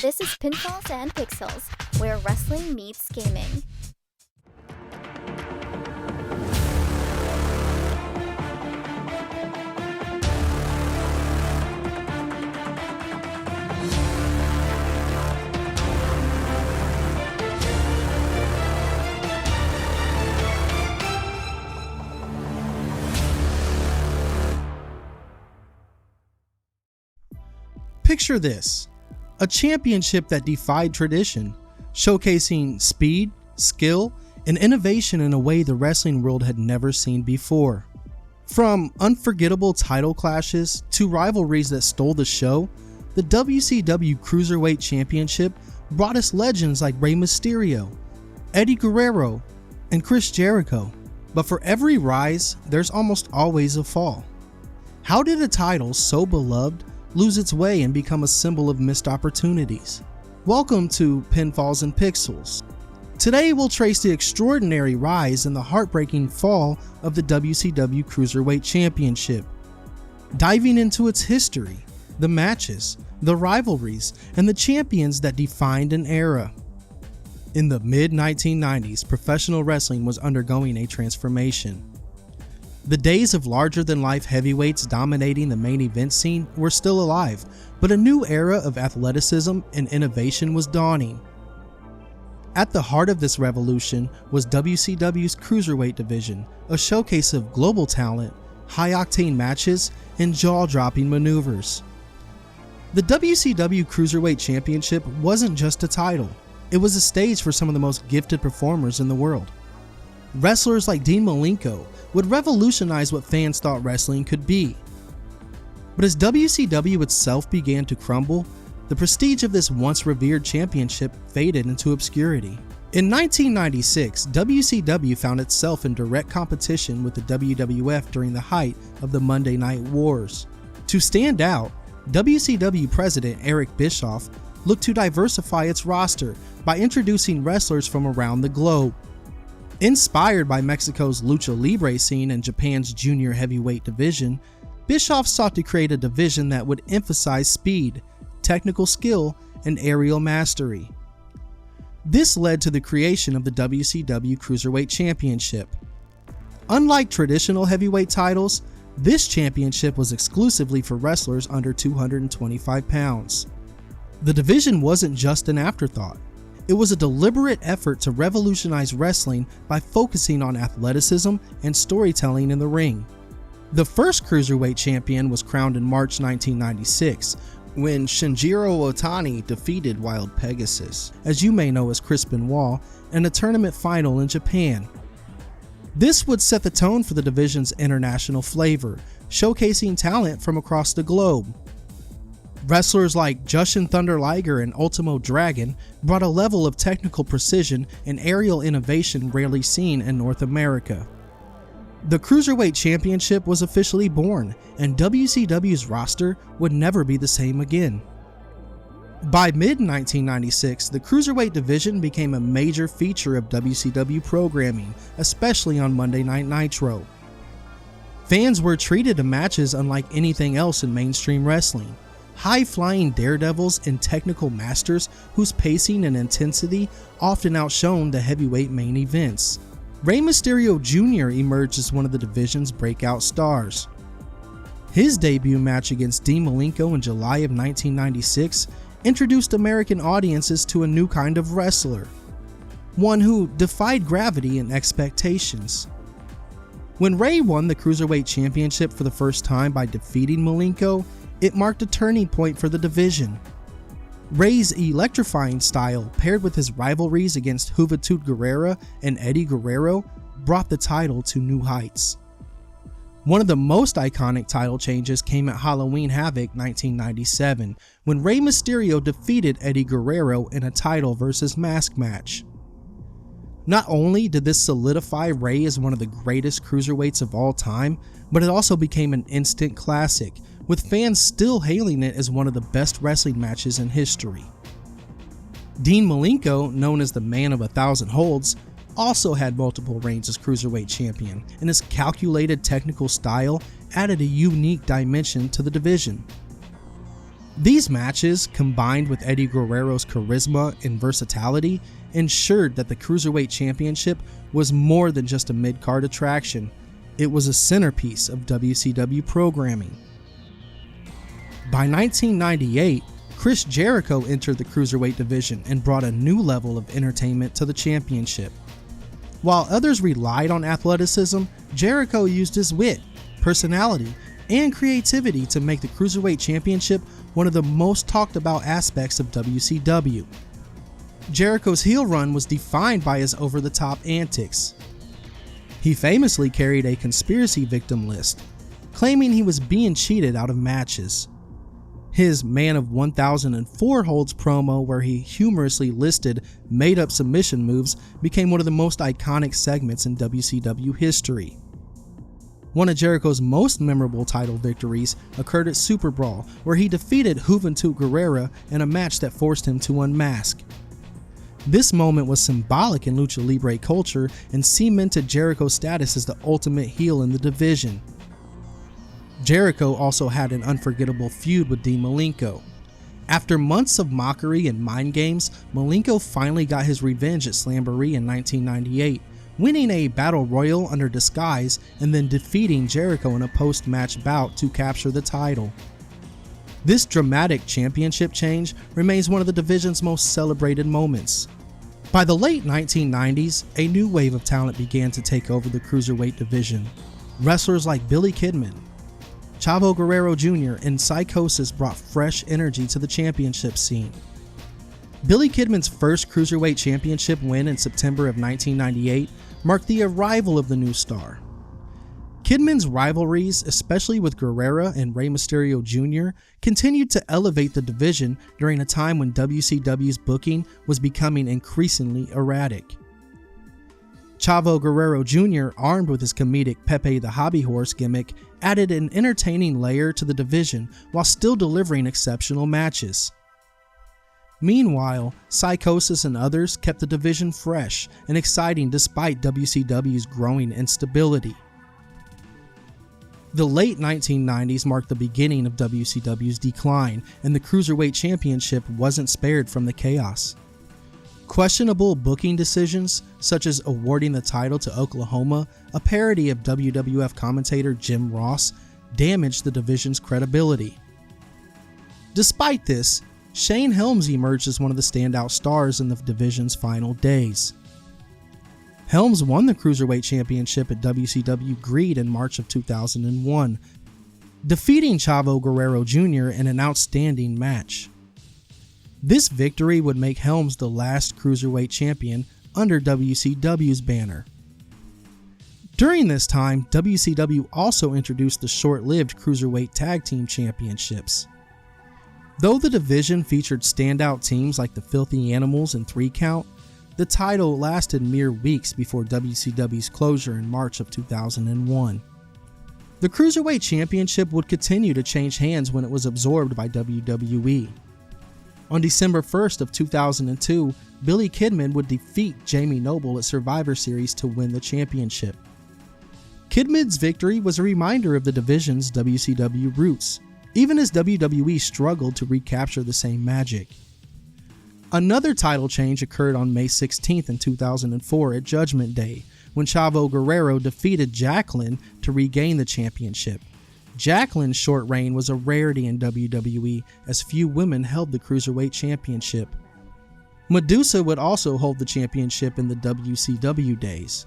This is Pinfalls and Pixels, where wrestling meets gaming. Picture this, a championship that defied tradition, showcasing speed, skill, and innovation in a way the wrestling world had never seen before. From unforgettable title clashes to rivalries that stole the show, the WCW Cruiserweight Championship brought us legends like Rey Mysterio, Eddie Guerrero, and Chris Jericho. But for every rise, there's almost always a fall. How did a title so beloved lose its way and become a symbol of missed opportunities? Welcome to Pinfalls and Pixels. Today we'll trace the extraordinary rise and the heartbreaking fall of the WCW Cruiserweight Championship, diving into its history, the matches, the rivalries, and the champions that defined an era. In the mid-1990s, professional wrestling was undergoing a transformation. The days of larger-than-life heavyweights dominating the main event scene were still alive, but a new era of athleticism and innovation was dawning. At the heart of this revolution was WCW's Cruiserweight division, a showcase of global talent, high-octane matches, and jaw-dropping maneuvers. The WCW Cruiserweight Championship wasn't just a title, it was a stage for some of the most gifted performers in the world. Wrestlers like Dean Malenko would revolutionize what fans thought wrestling could be. But as WCW itself began to crumble, the prestige of this once revered championship faded into obscurity. In 1996, WCW found itself in direct competition with the WWF during the height of the Monday Night Wars. To stand out, WCW President Eric Bischoff looked to diversify its roster by introducing wrestlers from around the globe. Inspired by Mexico's lucha libre scene and Japan's junior heavyweight division, Bischoff sought to create a division that would emphasize speed, technical skill, and aerial mastery. This led to the creation of the WCW Cruiserweight Championship. Unlike traditional heavyweight titles, this championship was exclusively for wrestlers under 225 pounds. The division wasn't just an afterthought. It was a deliberate effort to revolutionize wrestling by focusing on athleticism and storytelling in the ring. The first Cruiserweight champion was crowned in March 1996 when Shinjiro Otani defeated Wild Pegasus, as you may know as Chris Benoit, in a tournament final in Japan. This would set the tone for the division's international flavor, showcasing talent from across the globe. Wrestlers like Jushin Thunder Liger and Ultimo Dragon brought a level of technical precision and aerial innovation rarely seen in North America. The Cruiserweight Championship was officially born, and WCW's roster would never be the same again. By mid-1996, the Cruiserweight division became a major feature of WCW programming, especially on Monday Night Nitro. Fans were treated to matches unlike anything else in mainstream wrestling. High-flying daredevils and technical masters whose pacing and intensity often outshone the heavyweight main events. Rey Mysterio Jr. emerged as one of the division's breakout stars. His debut match against Dean Malenko in July of 1996 introduced American audiences to a new kind of wrestler, one who defied gravity and expectations. When Rey won the Cruiserweight Championship for the first time by defeating Malenko, it marked a turning point for the division. Rey's electrifying style, paired with his rivalries against Juventud Guerrera and Eddie Guerrero, brought the title to new heights. One of the most iconic title changes came at Halloween Havoc 1997, when Rey Mysterio defeated Eddie Guerrero in a title versus mask match. Not only did this solidify Rey as one of the greatest cruiserweights of all time, but it also became an instant classic, with fans still hailing it as one of the best wrestling matches in history. Dean Malenko, known as the Man of 1,000 Holds, also had multiple reigns as Cruiserweight champion, and his calculated technical style added a unique dimension to the division. These matches, combined with Eddie Guerrero's charisma and versatility, ensured that the Cruiserweight Championship was more than just a mid-card attraction. It was a centerpiece of WCW programming. By 1998, Chris Jericho entered the Cruiserweight division and brought a new level of entertainment to the championship. While others relied on athleticism, Jericho used his wit, personality, and creativity to make the Cruiserweight Championship one of the most talked about aspects of WCW. Jericho's heel run was defined by his over-the-top antics. He famously carried a conspiracy victim list, claiming he was being cheated out of matches. His Man of 1004 Holds promo, where he humorously listed made-up submission moves, became one of the most iconic segments in WCW history. One of Jericho's most memorable title victories occurred at Super Brawl, where he defeated Juventud Guerrero in a match that forced him to unmask. This moment was symbolic in Lucha Libre culture and cemented Jericho's status as the ultimate heel in the division. Jericho also had an unforgettable feud with Dean Malenko. After months of mockery and mind games, Malenko finally got his revenge at Slamboree in 1998, winning a battle royal under disguise and then defeating Jericho in a post-match bout to capture the title. This dramatic championship change remains one of the division's most celebrated moments. By the late 1990s, a new wave of talent began to take over the Cruiserweight division. Wrestlers like Billy Kidman, Chavo Guerrero Jr., and Psychosis brought fresh energy to the championship scene. Billy Kidman's first Cruiserweight Championship win in September of 1998 marked the arrival of the new star. Kidman's rivalries, especially with Guerrero and Rey Mysterio Jr., continued to elevate the division during a time when WCW's booking was becoming increasingly erratic. Chavo Guerrero Jr., armed with his comedic Pepe the Hobby Horse gimmick, added an entertaining layer to the division while still delivering exceptional matches. Meanwhile, Psychosis and others kept the division fresh and exciting despite WCW's growing instability. The late 1990s marked the beginning of WCW's decline, and the Cruiserweight Championship wasn't spared from the chaos. Questionable booking decisions, such as awarding the title to Oklahoma, a parody of WWF commentator Jim Ross, damaged the division's credibility. Despite this, Shane Helms emerged as one of the standout stars in the division's final days. Helms won the Cruiserweight Championship at WCW Greed in March of 2001, defeating Chavo Guerrero Jr. in an outstanding match. This victory would make Helms the last Cruiserweight champion under WCW's banner. During this time, WCW also introduced the short-lived Cruiserweight Tag Team Championships. Though the division featured standout teams like the Filthy Animals and 3 Count, the title lasted mere weeks before WCW's closure in March of 2001. The Cruiserweight Championship would continue to change hands when it was absorbed by WWE. On December 1st of 2002, Billy Kidman would defeat Jamie Noble at Survivor Series to win the championship. Kidman's victory was a reminder of the division's WCW roots, even as WWE struggled to recapture the same magic. Another title change occurred on May 16th in 2004 at Judgment Day, when Chavo Guerrero defeated Jacqueline to regain the championship. Jacqueline's short reign was a rarity in WWE, as few women held the Cruiserweight Championship. Medusa would also hold the championship in the WCW days.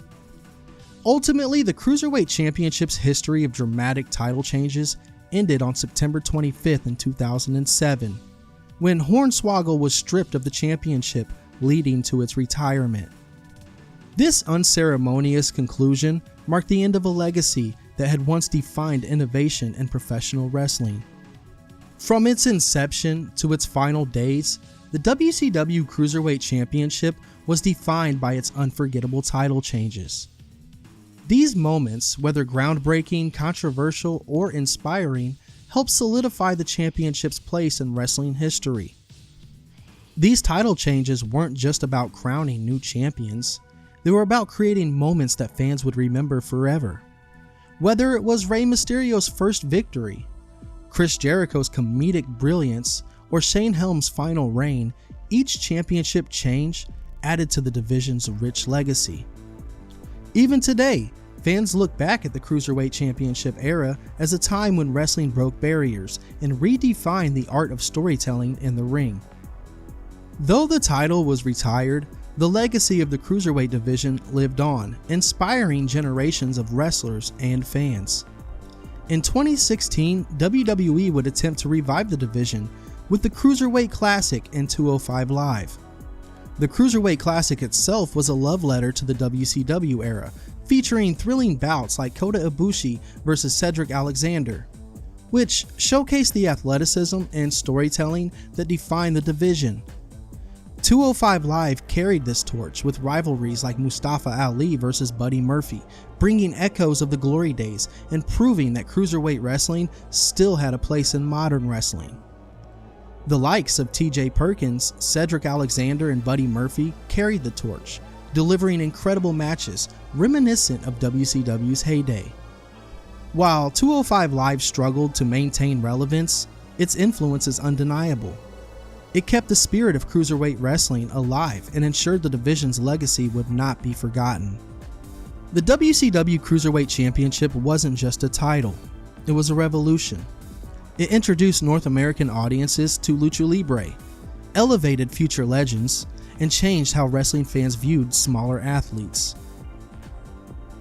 Ultimately, the Cruiserweight Championship's history of dramatic title changes ended on September 25th in 2007, when Hornswoggle was stripped of the championship, leading to its retirement. This unceremonious conclusion marked the end of a legacy that had once defined innovation in professional wrestling. From its inception to its final days, the WCW Cruiserweight Championship was defined by its unforgettable title changes. These moments, whether groundbreaking, controversial, or inspiring, helped solidify the championship's place in wrestling history. These title changes weren't just about crowning new champions, they were about creating moments that fans would remember forever. Whether it was Rey Mysterio's first victory, Chris Jericho's comedic brilliance, or Shane Helm's final reign, each championship change added to the division's rich legacy. Even today, fans look back at the Cruiserweight Championship era as a time when wrestling broke barriers and redefined the art of storytelling in the ring. Though the title was retired, the legacy of the Cruiserweight division lived on, inspiring generations of wrestlers and fans. In 2016, WWE would attempt to revive the division with the Cruiserweight Classic and 205 Live. The Cruiserweight Classic itself was a love letter to the WCW era, featuring thrilling bouts like Kota Ibushi versus Cedric Alexander, which showcased the athleticism and storytelling that defined the division. 205 Live carried this torch with rivalries like Mustafa Ali versus Buddy Murphy, bringing echoes of the glory days and proving that Cruiserweight wrestling still had a place in modern wrestling. The likes of TJ Perkins, Cedric Alexander, and Buddy Murphy carried the torch, delivering incredible matches reminiscent of WCW's heyday. While 205 Live struggled to maintain relevance, its influence is undeniable. It kept the spirit of Cruiserweight wrestling alive and ensured the division's legacy would not be forgotten. The WCW Cruiserweight Championship wasn't just a title, it was a revolution. It introduced North American audiences to Lucha Libre, elevated future legends, and changed how wrestling fans viewed smaller athletes.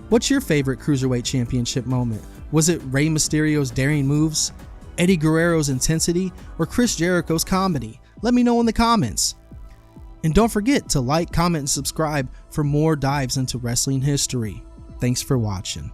What's your favorite Cruiserweight Championship moment? Was it Rey Mysterio's daring moves, Eddie Guerrero's intensity, or Chris Jericho's comedy? Let me know in the comments. And don't forget to like, comment, and subscribe for more dives into wrestling history. Thanks for watching.